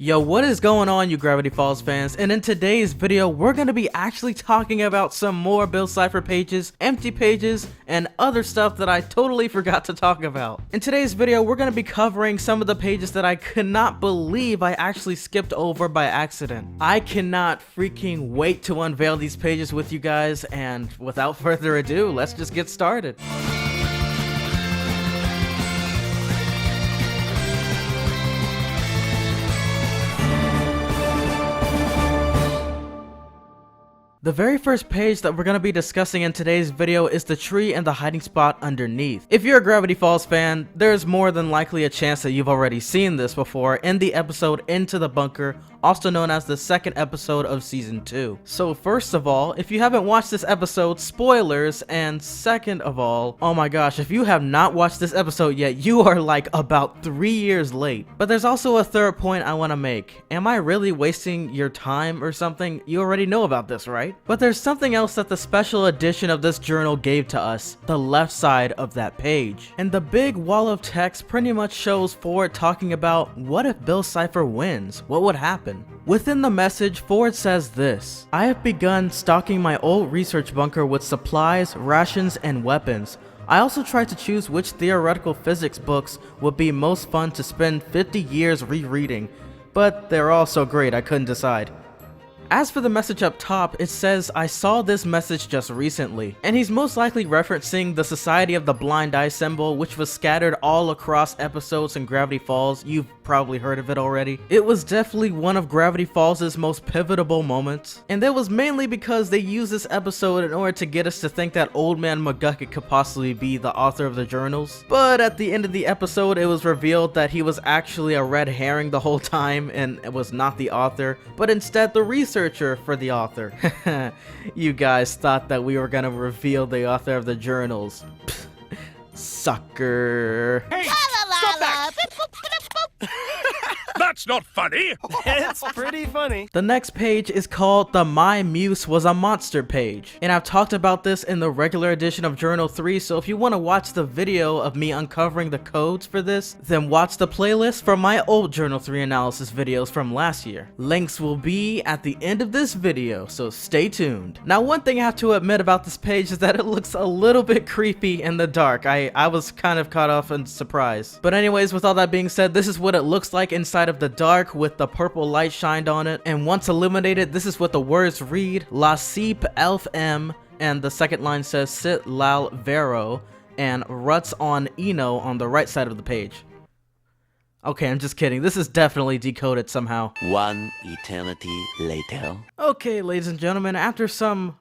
Yo, what is going on, you Gravity Falls fans? And in today's video, we're going to be actually talking about some more Bill Cipher pages, empty pages, and other stuff that I totally forgot to talk about. In today's video, we're going to be covering some of the pages that I could not believe I actually skipped over by accident. I cannot freaking wait to unveil these pages with you guys, and without further ado, let's just get started. The very first page that we're going to be discussing in today's video is the tree and the hiding spot underneath. If you're a Gravity Falls fan, there's more than likely a chance that you've already seen this before in the episode Into the Bunker, also known as the second episode of season 2. So first of all, if you haven't watched this episode, spoilers, and second of all, oh my gosh, if you have not watched this episode yet, you are like about 3 years late. But there's also a third point I want to make. Am I really wasting your time or something? You already know about this, right? But there's something else that the special edition of this journal gave to us, the left side of that page. And the big wall of text pretty much shows Ford talking about what if Bill Cipher wins? What would happen? Within the message, Ford says this: I have begun stocking my old research bunker with supplies, rations, and weapons. I also tried to choose which theoretical physics books would be most fun to spend 50 years rereading, but they're all so great I couldn't decide. As for the message up top, it says, I saw this message just recently, and he's most likely referencing the Society of the Blind Eye symbol, which was scattered all across episodes in Gravity Falls. You've probably heard of it already. It was definitely one of Gravity Falls' most pivotal moments, and that was mainly because they used this episode in order to get us to think that Old Man McGucket could possibly be the author of the journals. But at the end of the episode, it was revealed that he was actually a red herring the whole time, and it was not the author, but instead the researcher for the author. You guys thought that we were gonna reveal the author of the journals. Pfft, sucker. Hey, stop that! That's not funny! It's pretty funny. The next page is called the My Muse Was a Monster page, and I've talked about this in the regular edition of Journal 3, so if you want to watch the video of me uncovering the codes for this, then watch the playlist from my old Journal 3 analysis videos from last year. Links will be at the end of this video, so stay tuned. Now, one thing I have to admit about this page is that it looks a little bit creepy in the dark. I was kind of caught off and surprised. But anyways, with all that being said, this is what it looks like inside of the dark with the purple light shined on it, and once illuminated, this is what the words read: La Seep Elf M, and the second line says Sit Lal Vero, and Ruts on Eno on the right side of the page. Okay, I'm just kidding. This is definitely decoded somehow. One eternity later. Okay, ladies and gentlemen, after some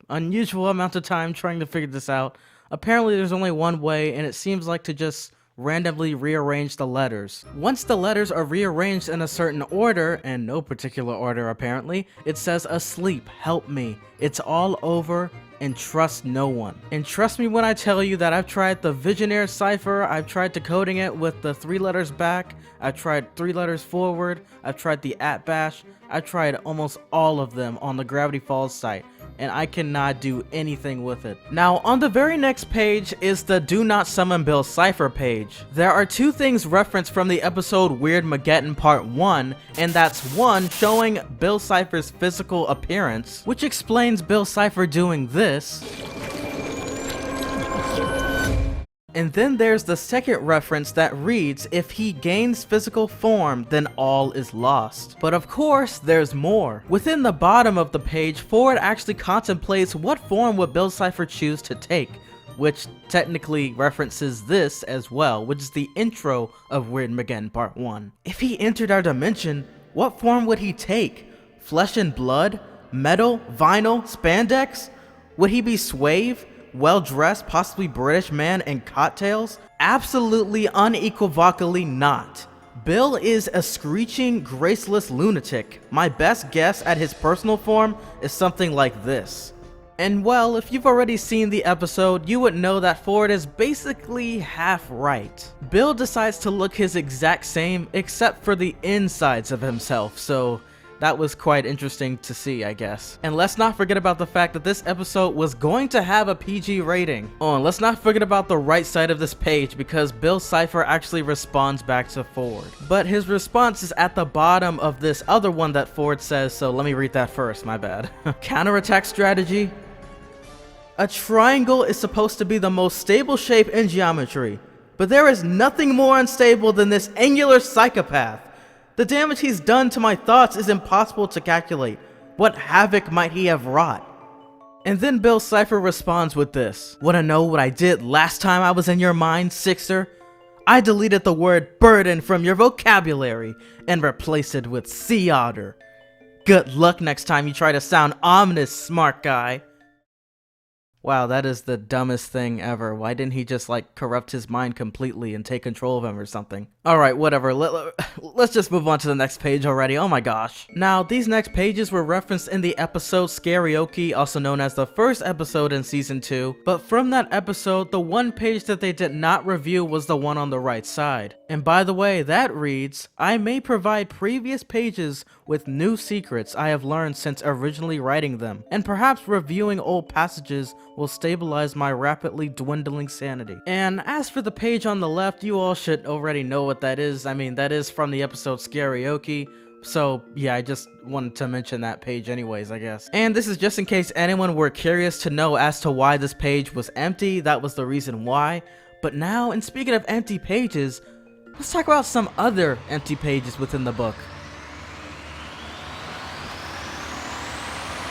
unusual amount of time trying to figure this out, apparently there's only one way, and it seems like to just randomly rearrange the letters. Once the letters are rearranged in a certain order, and no particular order apparently, it says asleep, help me, it's all over, and trust no one. And trust me when I tell you that I've tried the Visionaire Cipher, I've tried decoding it with the 3 letters back, I've tried 3 letters forward, I've tried the @bash, I've tried almost all of them on the Gravity Falls site, and I cannot do anything with it. Now, on the very next page is the Do Not Summon Bill Cipher page. There are 2 things referenced from the episode Weird Mageddon Part 1, and that's 1 showing Bill Cipher's physical appearance, which explains Bill Cipher doing this. And then there's the second reference that reads, if he gains physical form, then all is lost. But of course, there's more. Within the bottom of the page, Ford actually contemplates what form would Bill Cipher choose to take, which technically references this as well, which is the intro of Weird Mageddon Part 1. If he entered our dimension, what form would he take? Flesh and blood? Metal? Vinyl? Spandex? Would he be Swave? Well-dressed, possibly British man, and cocktails? Absolutely unequivocally not. Bill is a screeching, graceless lunatic. My best guess at his personal form is something like this. And well, if you've already seen the episode, you would know that Ford is basically half right. Bill decides to look his exact same except for the insides of himself, so that was quite interesting to see, I guess. And let's not forget about the fact that this episode was going to have a PG rating. Oh, and let's not forget about the right side of this page, because Bill Cipher actually responds back to Ford. But his response is at the bottom of this other one that Ford says, so let me read that first, my bad. Counterattack strategy. A triangle is supposed to be the most stable shape in geometry, but there is nothing more unstable than this angular psychopath. The damage he's done to my thoughts is impossible to calculate. What havoc might he have wrought? And then Bill Cipher responds with this. Wanna know what I did last time I was in your mind, Sixer? I deleted the word burden from your vocabulary and replaced it with sea otter. Good luck next time you try to sound ominous, smart guy. Wow, that is the dumbest thing ever. Why didn't he just, like, corrupt his mind completely and take control of him or something? Alright, whatever. Let's just move on to the next page already. Oh my gosh. Now, these next pages were referenced in the episode Scarioki, also known as the first episode in Season 2. But from that episode, the one page that they did not review was the one on the right side. And by the way, that reads, I may provide previous pages with new secrets I have learned since originally writing them, and perhaps reviewing old passages will stabilize my rapidly dwindling sanity. And as for the page on the left, you all should already know what that is. I mean, that is from the episode Scarioki. So yeah, I just wanted to mention that page anyways, I guess. And this is just in case anyone were curious to know as to why this page was empty. That was the reason why. But now, and speaking of empty pages, let's talk about some other empty pages within the book.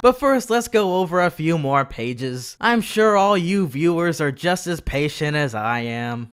But first, let's go over a few more pages. I'm sure all you viewers are just as patient as I am.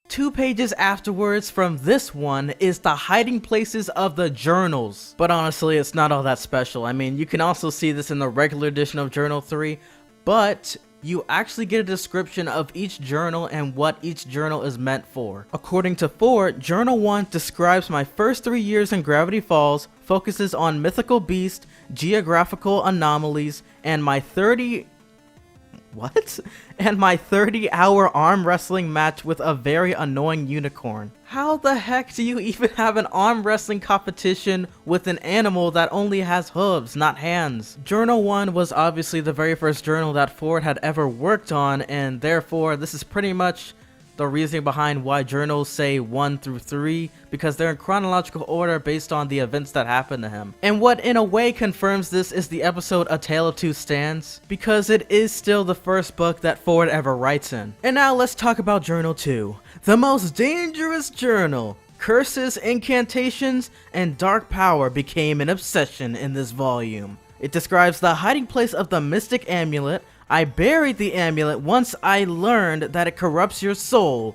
2 pages afterwards from this one is the hiding places of the journals. But honestly, it's not all that special. I mean, you can also see this in the regular edition of Journal 3, but you actually get a description of each journal and what each journal is meant for. According to Ford, Journal 1 describes my first 3 years in Gravity Falls, focuses on mythical beasts, geographical anomalies, and my 30-hour arm wrestling match with a very annoying unicorn. How the heck do you even have an arm wrestling competition with an animal that only has hooves, not hands? Journal 1 was obviously the very first journal that Ford had ever worked on, and therefore this is pretty much the reasoning behind why journals say 1 through 3, because they're in chronological order based on the events that happened to him. And what in a way confirms this is the episode A Tale of Two Stands, because it is still the first book that Ford ever writes in. And now let's talk about Journal 2, the most dangerous journal. Curses, incantations, and dark power became an obsession in this volume. It describes the hiding place of the mystic amulet. I buried the amulet once I learned that it corrupts your soul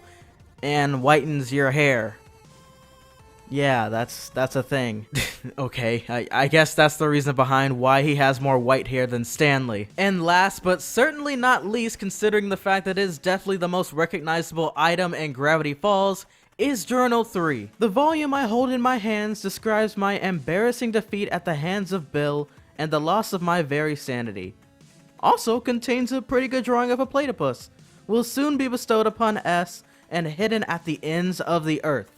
and whitens your hair. Yeah, that's a thing. Okay, I guess that's the reason behind why he has more white hair than Stanley. And last but certainly not least, considering the fact that it is definitely the most recognizable item in Gravity Falls, is Journal 3. The volume I hold in my hands describes my embarrassing defeat at the hands of Bill and the loss of my very sanity. Also contains a pretty good drawing of a platypus. Will soon be bestowed upon S and hidden at the ends of the earth.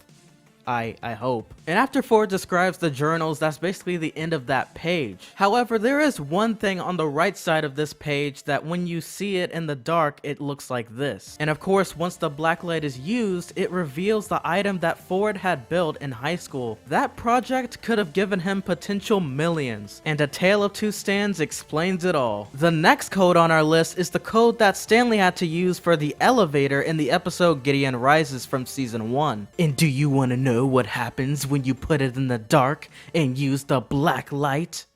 I hope. And after Ford describes the journals, that's basically the end of that page. However, there is one thing on the right side of this page that when you see it in the dark, it looks like this. And of course, once the black light is used, it reveals the item that Ford had built in high school. That project could have given him potential millions, and A Tale of Two Stands explains it all. The next code on our list is the code that Stanley had to use for the elevator in the episode Gideon Rises from Season 1. And do you want to know what happens when you put it in the dark and use the black light?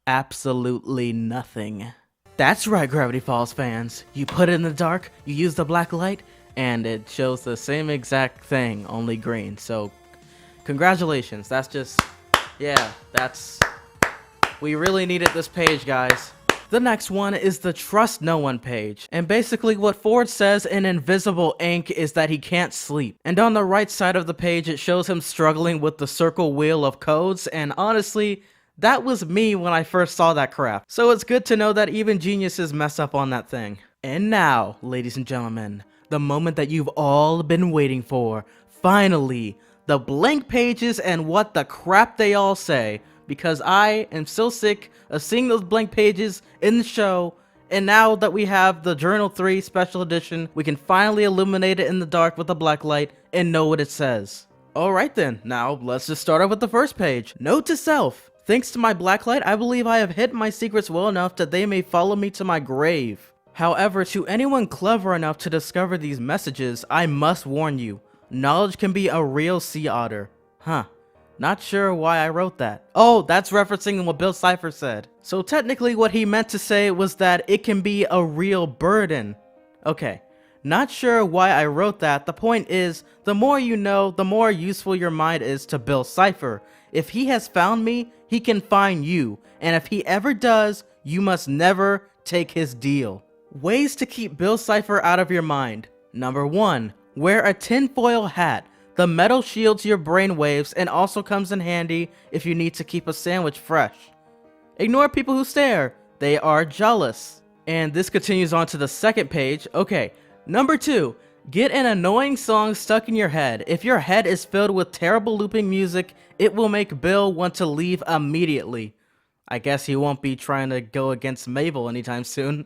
Absolutely nothing. That's right, Gravity Falls fans. You put it in the dark, you use the black light, and it shows the same exact thing, only green. So, congratulations. That's just, yeah, we really needed this page, guys. The next one is the Trust No One page, and basically what Ford says in invisible ink is that he can't sleep. And on the right side of the page it shows him struggling with the circle wheel of codes, and honestly, that was me when I first saw that crap. So it's good to know that even geniuses mess up on that thing. And now, ladies and gentlemen, the moment that you've all been waiting for, finally, the blank pages and what the crap they all say, because I am so sick of seeing those blank pages in the show. And now that we have the Journal 3 Special Edition, we can finally illuminate it in the dark with a black light and know what it says. Alright then, now let's just start off with the first page. Note to self: thanks to my blacklight, I believe I have hidden my secrets well enough that they may follow me to my grave. However, to anyone clever enough to discover these messages, I must warn you, knowledge can be a real sea otter. Huh. Not sure why I wrote that. Oh, that's referencing what Bill Cipher said. So technically what he meant to say was that it can be a real burden. Okay. Not sure why I wrote that. The point is, the more you know, the more useful your mind is to Bill Cipher. If he has found me, he can find you. And if he ever does, you must never take his deal. Ways to keep Bill Cipher out of your mind. Number 1. Wear a tinfoil hat. The metal shields your brainwaves and also comes in handy if you need to keep a sandwich fresh. Ignore people who stare. They are jealous. And this continues on to the second page. Okay. Number 2. Get an annoying song stuck in your head. If your head is filled with terrible looping music, it will make Bill want to leave immediately. I guess he won't be trying to go against Mabel anytime soon.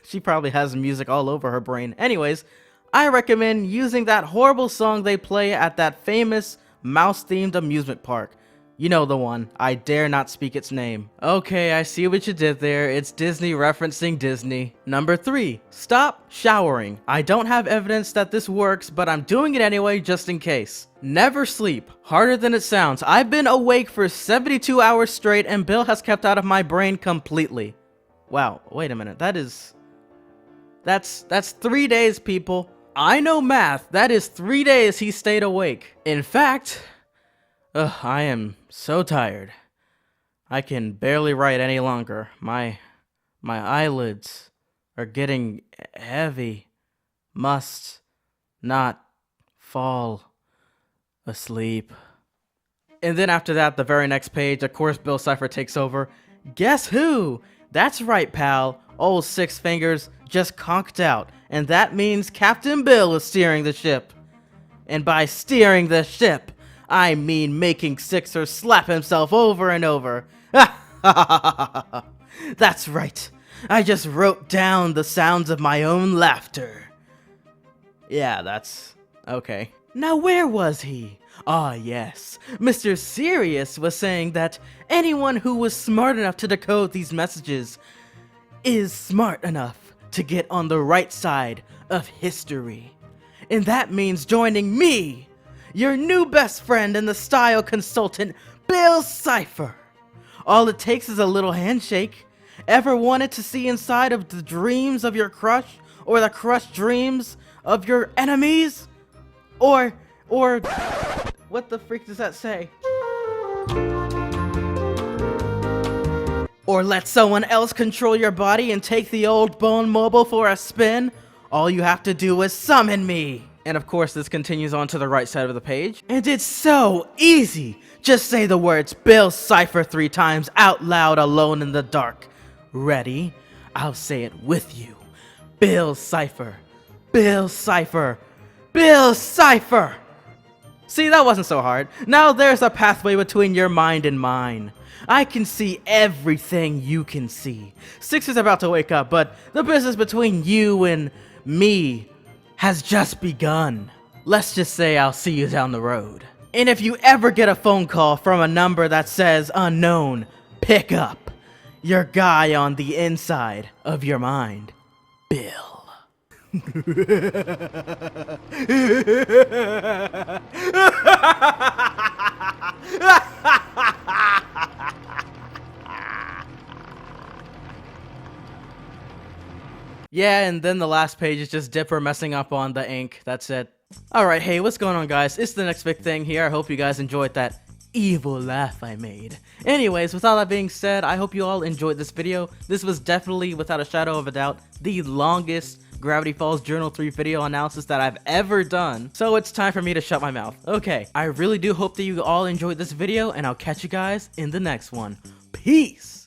She probably has music all over her brain. Anyways, I recommend using that horrible song they play at that famous mouse-themed amusement park. You know the one. I dare not speak its name. Okay, I see what you did there. It's Disney referencing Disney. Number 3. Stop showering. I don't have evidence that this works, but I'm doing it anyway just in case. Never sleep. Harder than it sounds. I've been awake for 72 hours straight and Bill has kept out of my brain completely. Wow, wait a minute. That's 3 days, people. I know math. That is 3 days he stayed awake. In fact, I am so tired. I can barely write any longer. My eyelids are getting heavy. Must not fall asleep. And then after that, the very next page, of course, Bill Cipher takes over. Guess who? That's right, pal. Old Six Fingers just conked out, and that means Captain Bill is steering the ship. And by steering the ship, I mean making Sixer slap himself over and over. That's right. I just wrote down the sounds of my own laughter. Yeah, that's okay. Now where was he? Ah yes, Mr. Sirius was saying that anyone who was smart enough to decode these messages is smart enough to get on the right side of history. And that means joining me, your new best friend and the style consultant, Bill Cipher. All it takes is a little handshake. Ever wanted to see inside of the dreams of your crush, or the crushed dreams of your enemies? Or, what the freak does that say? Or let someone else control your body and take the old bone mobile for a spin? All you have to do is summon me. And of course, this continues on to the right side of the page. And it's so easy. Just say the words Bill Cipher 3 times out loud alone in the dark. Ready? I'll say it with you. Bill Cipher. Bill Cipher. Bill Cipher. See, that wasn't so hard. Now there's a pathway between your mind and mine. I can see everything you can see. Six is about to wake up, but the business between you and me has just begun. Let's just say I'll see you down the road. And if you ever get a phone call from a number that says unknown, pick up. Your guy on the inside of your mind, Bill. Yeah, and then the last page is just Dipper messing up on the ink. That's it. Alright, hey, what's going on, guys? It's the Next Big Thing here. I hope you guys enjoyed that evil laugh I made. Anyways, with all that being said, I hope you all enjoyed this video. This was definitely, without a shadow of a doubt, the longest Gravity Falls Journal 3 video analysis that I've ever done. So it's time for me to shut my mouth. Okay, I really do hope that you all enjoyed this video, and I'll catch you guys in the next one. Peace!